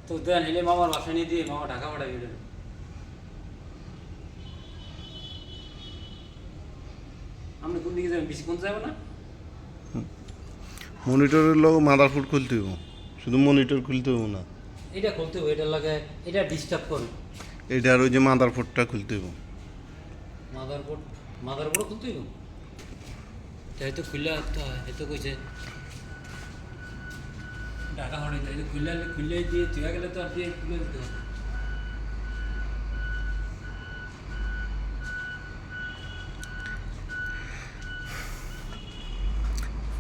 তো দেন এলে মামার বাসা নিয়ে দিয়ে মামা ঢাকা পাঠাই দিলেন। আপনি কোন দিকে যাবেন? বেশি কোন যাবে না? মনিটরের লোক মাদারবোর্ড খুলতে হইব, শুধু মনিটর খুলতে হইব না, এটা খুলতে হবে, এটা লাগে, এটা ডিস্টার্ব করে। এটার ওই যে মাদারবোর্ডটা খুলতে হইব। মাদারবোর্ড, মাদারবোর্ড খুলতে হইব। তাই তো খুললে তো এই তো কইছে ঢাকা পাঠাই তাই তো খুললে খুললে দিয়ে চুয়া গেলে তো আর দিয়ে খুলে দিতে হবে।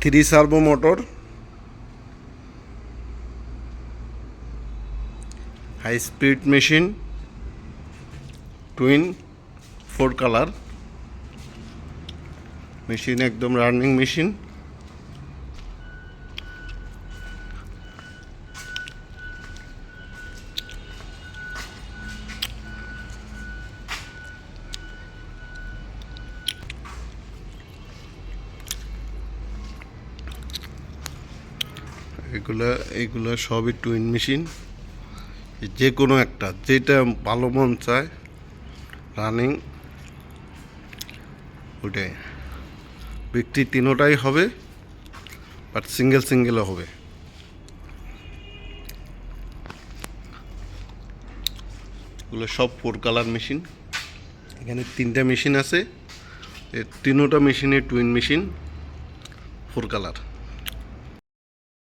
Three servo motor, high speed machine, twin 4 colour machine, একদম রানিং মেশিন। এগুলা সবই টুইন মেশিন। যে কোনো একটা যেটা ভালো মন চায় রানিং ওইটাই। বিক্রি তিনোটাই হবে, বাট সিঙ্গেল সিঙ্গেলও হবে। এগুলো সব 4 কালার মেশিন। এখানে 3টা মেশিন আছে, তিনোটা মেশিনের টুইন মেশিন 4 কালার।